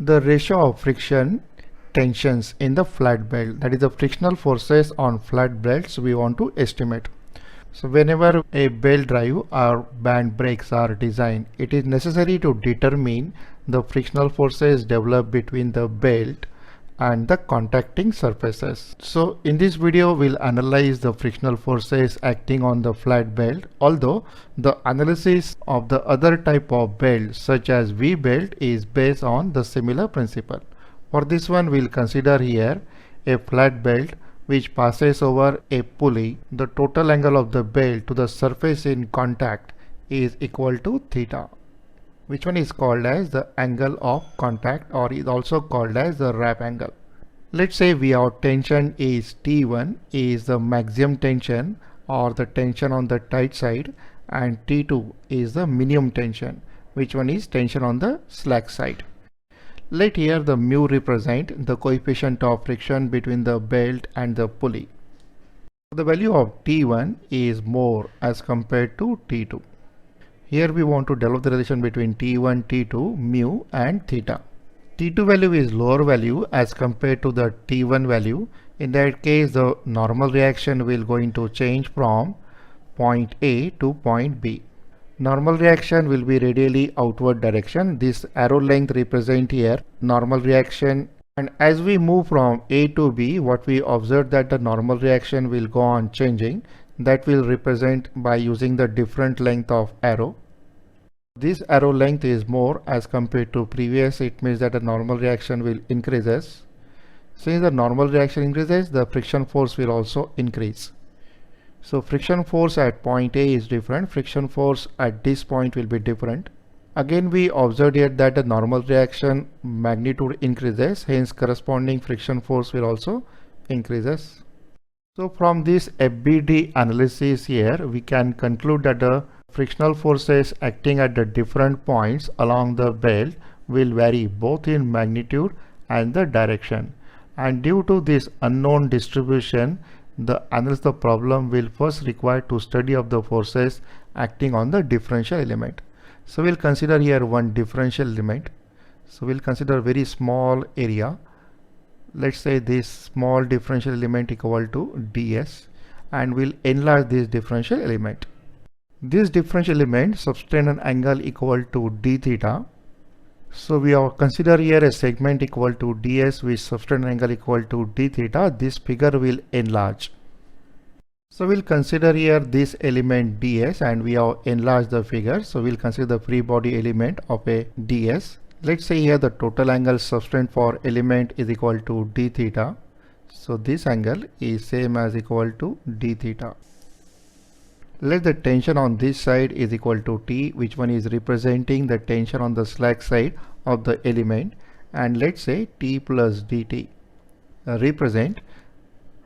The ratio of friction tensions in the flat belt, that is the frictional forces on flat belts, we want to estimate. So whenever a belt drive or band brakes are designed, it is necessary to determine the frictional forces developed between the belt and the contacting surfaces. So in this video we'll analyze the frictional forces acting on the flat belt, although the analysis of the other type of belt such as V belt is based on the similar principle. For this one we'll consider here a flat belt which passes over a pulley. The total angle of the belt to the surface in contact is equal to theta, which one is called as the angle of contact, or is also called as the wrap angle. Let's say our tension is T1 is the maximum tension or the tension on the tight side, and T2 is the minimum tension, which one is tension on the slack side. Let here the mu represent the coefficient of friction between the belt and the pulley. The value of T1 is more as compared to T2. Here we want to develop the relation between T1, T2, mu and theta. T2 value is lower value as compared to the T1 value. In that case, the normal reaction will going to change from point A to point B. Normal reaction will be radially outward direction. This arrow length represent here normal reaction. And as we move from A to B, what we observe that the normal reaction will go on changing. That will represent by using the different length of arrow. This arrow length is more as compared to previous. It means that the normal reaction will increases. Since the normal reaction increases, the friction force will also increase. So friction force at point A is different. Friction force at this point will be different. Again, we observed here that the normal reaction magnitude increases, hence corresponding friction force will also increases. So from this FBD analysis here, we can conclude that the frictional forces acting at the different points along the belt will vary both in magnitude and the direction. And due to this unknown distribution, the analysis of the problem will first require to study of the forces acting on the differential element. So we'll consider here one differential element. So we'll consider a very small area. Let's say this small differential element equal to ds, and we'll enlarge this differential element. This differential element subtend an angle equal to d theta. So we have consider here a segment equal to ds which subtend an angle equal to d theta. This figure will enlarge. So we'll consider here this element ds, and we have enlarged the figure. So we'll consider the free body element of a ds. Let's say here the total angle subtend for element is equal to d theta. So this angle is same as equal to d theta. Let the tension on this side is equal to T, which one is representing the tension on the slack side of the element, and let's say T plus dt represent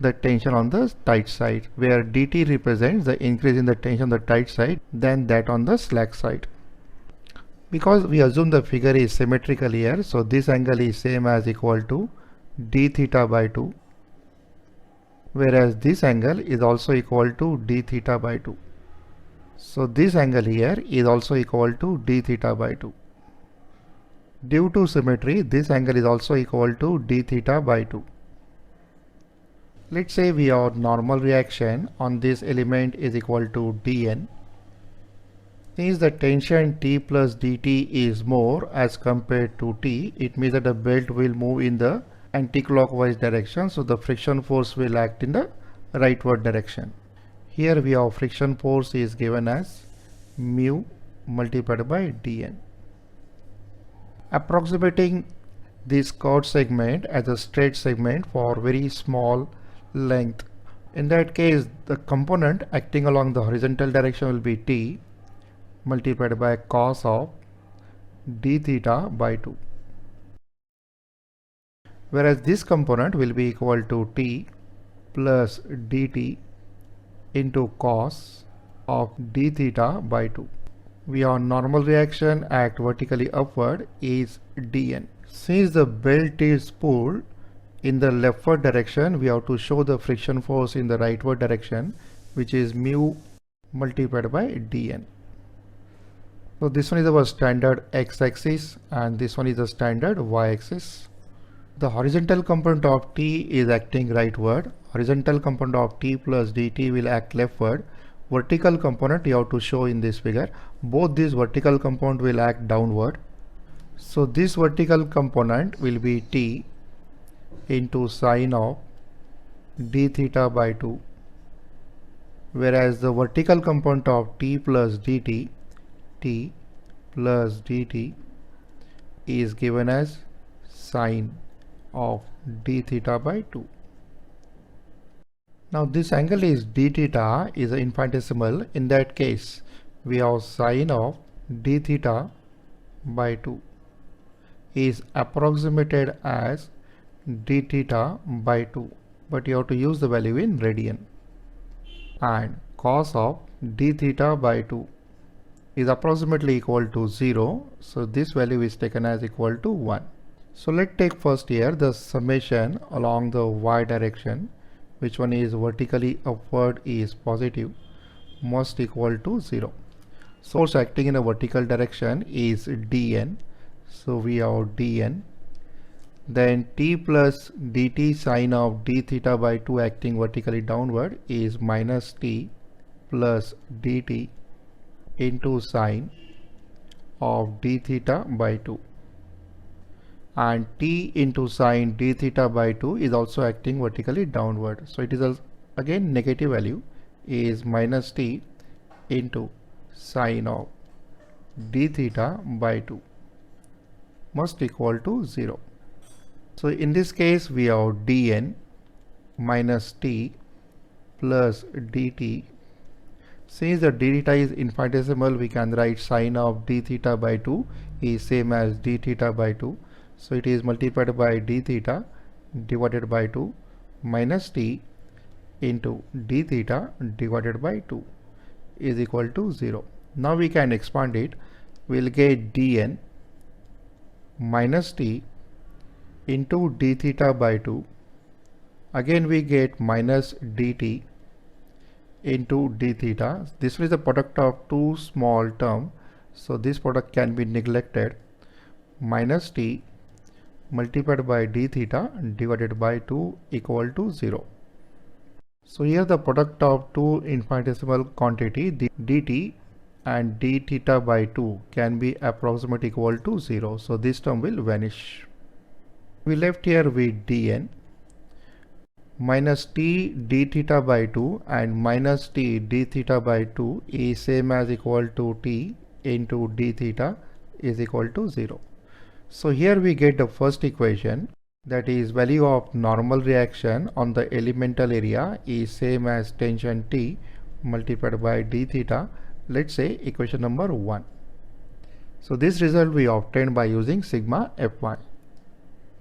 the tension on the tight side, where dt represents the increase in the tension on the tight side than that on the slack side. Because we assume the figure is symmetrical here, so this angle is same as equal to d theta by 2. Whereas this angle is also equal to d theta by 2. So this angle here is also equal to d theta by 2. Due to symmetry, this angle is also equal to d theta by 2. Let's say we have normal reaction on this element is equal to dn. Since the tension T plus dt is more as compared to T, it means that the belt will move in the anti-clockwise direction, so the friction force will act in the rightward direction. Here we have friction force is given as mu multiplied by dn. Approximating this chord segment as a straight segment for very small length. In that case, the component acting along the horizontal direction will be T multiplied by cos of d theta by 2. Whereas this component will be equal to T plus dt into cos of d theta by 2. We have normal reaction act vertically upward is dn. Since the belt is pulled in the leftward direction, we have to show the friction force in the rightward direction, which is mu multiplied by dn. So this one is our standard x-axis and this one is the standard y-axis. The horizontal component of t is acting rightward. Horizontal component of t plus dt will act leftward. Vertical component you have to show in this figure. Both these vertical component will act downward. So this vertical component will be t into sine of d theta by 2, whereas the vertical component of t plus dt, t plus dt is given as sine of d theta by 2. Now this angle is d theta is an infinitesimal. In that case we have sine of d theta by 2 is approximated as d theta by 2, but you have to use the value in radian, and cos of d theta by 2 is approximately equal to 0, so this value is taken as equal to 1. So let's take first here the summation along the y direction, which one is vertically upward is positive, must equal to 0. Source acting in a vertical direction is dn, so we have dn. Then t plus dt sine of d theta by 2 acting vertically downward is minus t plus dt into sine of d theta by 2. And t into sine d theta by 2 is also acting vertically downward. So it is again negative value is minus t into sine of d theta by 2 must equal to 0. So in this case we have dn minus t plus dt. Since the d theta is infinitesimal, we can write sine of d theta by 2 is same as d theta by 2. So it is multiplied by d theta divided by 2 minus t into d theta divided by 2 is equal to 0. Now we can expand it. We'll get dn minus t into d theta by 2. Again we get minus dt into d theta. This is the product of two small terms, so this product can be neglected. Minus t multiplied by d theta divided by 2 equal to 0. So here the product of two infinitesimal quantity dt and d theta by 2 can be approximately equal to 0. So this term will vanish. We left here with dn minus t d theta by 2 and minus t d theta by 2 is same as equal to t into d theta is equal to 0. So here we get the first equation, that is value of normal reaction on the elemental area is same as tension T multiplied by d theta. Let's say equation number 1. So this result we obtained by using sigma Fy.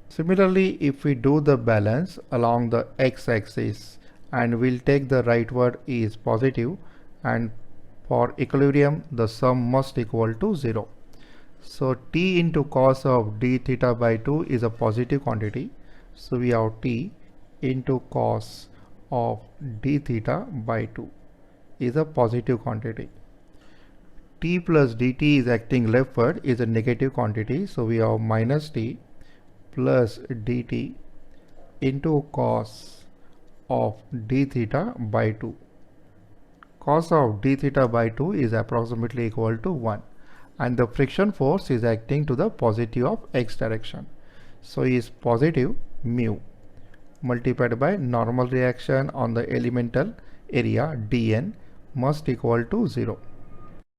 Similarly, if we do the balance along the x-axis and we'll take the rightward is positive, and for equilibrium the sum must equal to 0. So t into cos of d theta by 2 is a positive quantity. So we have t into cos of d theta by 2 is a positive quantity. T plus dt is acting leftward is a negative quantity. So we have minus t plus dt into cos of d theta by 2. Cos of d theta by 2 is approximately equal to 1. And the friction force is acting to the positive of x direction. So is positive mu multiplied by normal reaction on the elemental area dn must equal to 0.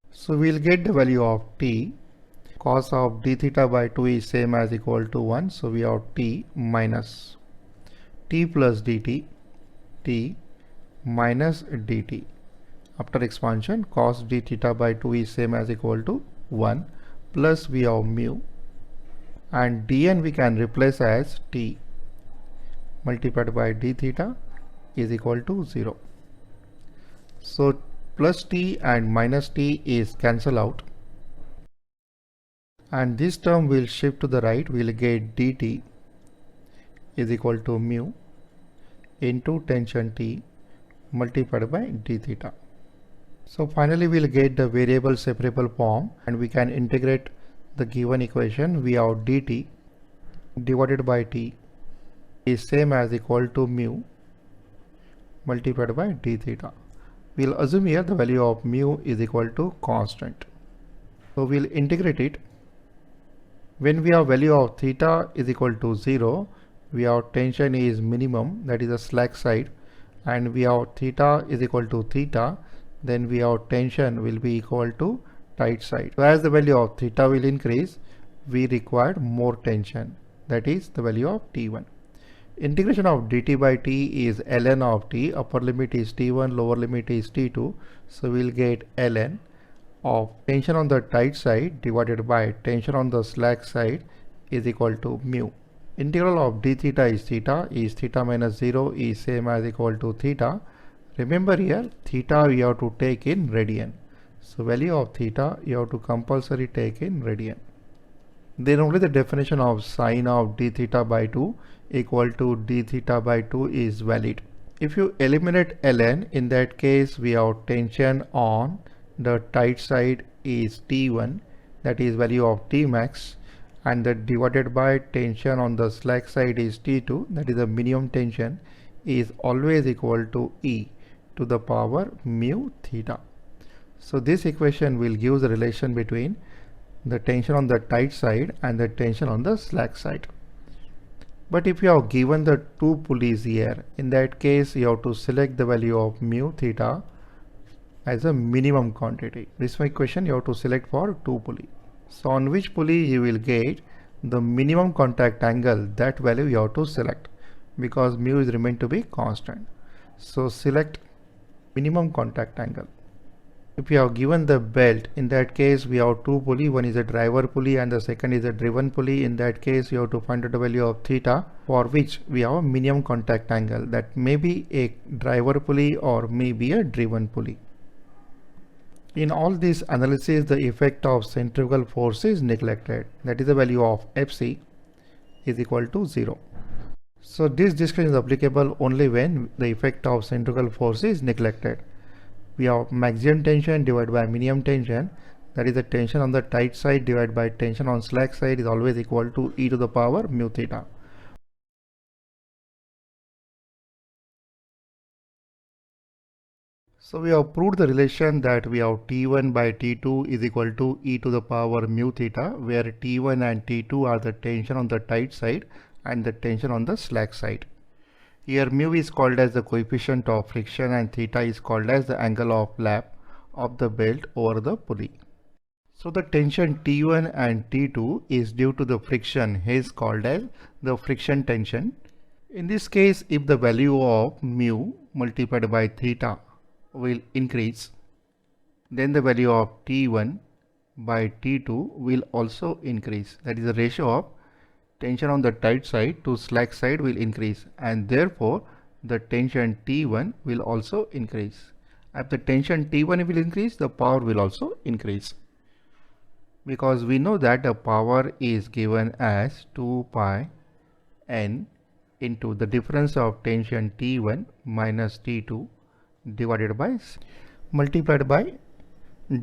So we'll get the value of t. Cos of d theta by 2 is same as equal to 1. So we have t minus t plus dt, t minus dt. After expansion, cos d theta by 2 is same as equal to 1 plus we have mu, and dn we can replace as t multiplied by d theta is equal to 0. So plus t and minus t is cancel out, and this term will shift to the right. We'll get dt is equal to mu into tension T multiplied by d theta. So finally we'll get the variable separable form, and we can integrate the given equation. We have dt divided by t is same as equal to mu multiplied by d theta. We'll assume here the value of mu is equal to constant. So we'll integrate it. When we have value of theta is equal to 0, we have tension is minimum, that is the slack side, and we have theta is equal to theta, then we have tension will be equal to tight side. So as the value of theta will increase, we require more tension, that is the value of T1. Integration of dt by t is ln of t, upper limit is T1, lower limit is T2, so we'll get ln of tension on the tight side divided by tension on the slack side is equal to mu. Integral of d theta is theta minus 0 is same as equal to theta. Remember here theta we have to take in radian. So value of theta you have to compulsory take in radian. Then only the definition of sine of d theta by 2 equal to d theta by 2 is valid. If you eliminate ln, in that case we have tension on the tight side is T1, that is value of T max, and that divided by tension on the slack side is T2, that is the minimum tension, is always equal to E to the power mu theta. So this equation will give the relation between the tension on the tight side and the tension on the slack side. But if you have given the two pulleys here, in that case you have to select the value of mu theta as a minimum quantity. This my question you have to select for two pulley. So on which pulley you will get the minimum contact angle, that value you have to select, because mu is remain to be constant. So select minimum contact angle. If you have given the belt, in that case we have two pulley, one is a driver pulley and the second is a driven pulley. In that case you have to find out the value of theta, for which we have a minimum contact angle, that may be a driver pulley or may be a driven pulley. In all this analysis, the effect of centrifugal force is neglected, that is the value of Fc is equal to 0. So this discussion is applicable only when the effect of centrifugal force is neglected. We have maximum tension divided by minimum tension, that is the tension on the tight side divided by tension on slack side is always equal to e to the power mu theta. So we have proved the relation that we have T1 by T2 is equal to e to the power mu theta, where T1 and T2 are the tension on the tight side and the tension on the slack side. Here mu is called as the coefficient of friction and theta is called as the angle of flap of the belt over the pulley. So the tension T1 and T2 is due to the friction, is called as the friction tension. In this case, if the value of mu multiplied by theta will increase, then the value of T1 by T2 will also increase. That is the ratio of tension on the tight side to slack side will increase, and therefore the tension T1 will also increase. If the tension T1 will increase, the power will also increase, because we know that the power is given as 2 pi n into the difference of tension T1 minus T2 divided by multiplied by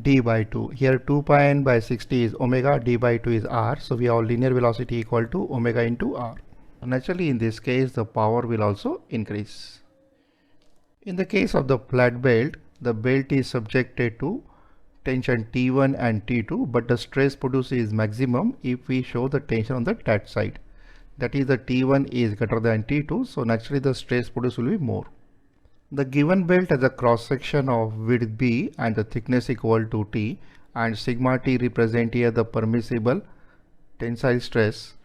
d by 2. Here 2 pi n by 60 is omega, d by 2 is r. So we have linear velocity equal to omega into r. Naturally in this case the power will also increase. In the case of the flat belt, the belt is subjected to tension T1 and T2, but the stress produced is maximum if we show the tension on the tight side. That is the T1 is greater than T2, so naturally the stress produced will be more. The given belt has a cross section of width b and the thickness equal to t, and sigma t represent here the permissible tensile stress.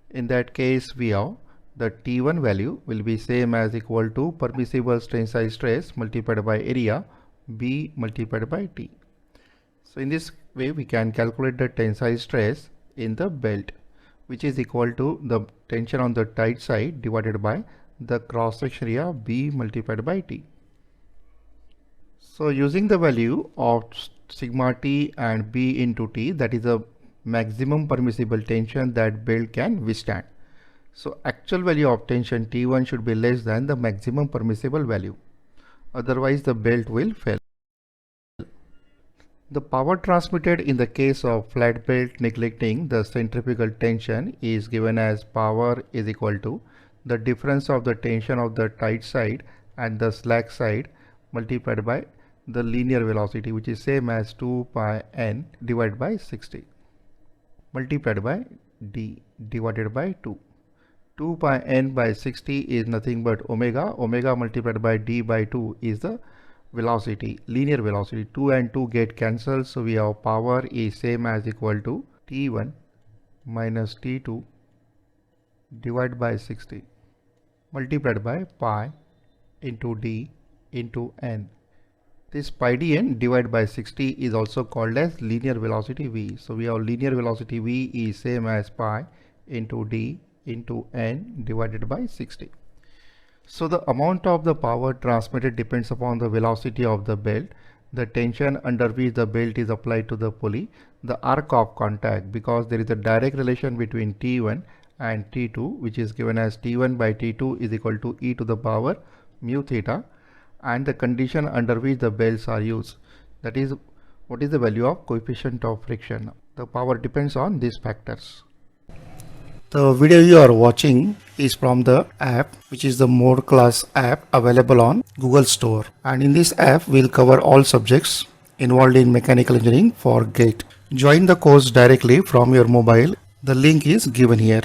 In that case we have the T1 value will be same as equal to permissible tensile stress multiplied by area b multiplied by t. So in this way we can calculate the tensile stress in the belt, which is equal to the tension on the tight side divided by the cross section area b multiplied by t. So using the value of sigma t and b into t, that is the maximum permissible tension that belt can withstand. So actual value of tension T1 should be less than the maximum permissible value, otherwise the belt will fail. The power transmitted in the case of flat belt neglecting the centrifugal tension is given as power is equal to the difference of the tension of the tight side and the slack side multiplied by the linear velocity, which is same as 2 pi n divided by 60 multiplied by d divided by 2. 2 pi n by 60 is nothing but omega. Omega multiplied by d by 2 is the velocity, linear velocity. 2 and 2 get cancelled, so we have power is same as equal to t1 minus t2 divided by 60 multiplied by pi into d into n. This pi dn divided by 60 is also called as linear velocity v. So we have linear velocity v is same as pi into d into n divided by 60. So the amount of the power transmitted depends upon the velocity of the belt, the tension under which the belt is applied to the pulley, the arc of contact, because there is a direct relation between T1 and T2, which is given as T1 by T2 is equal to e to the power mu theta, and the condition under which the belts are used, that is what is the value of coefficient of friction. The power depends on these factors. The video you are watching is from the app, which is the Mohod class app available on Google Store, and in this app we'll cover all subjects involved in mechanical engineering for GATE. Join the course directly from your mobile. The link is given here.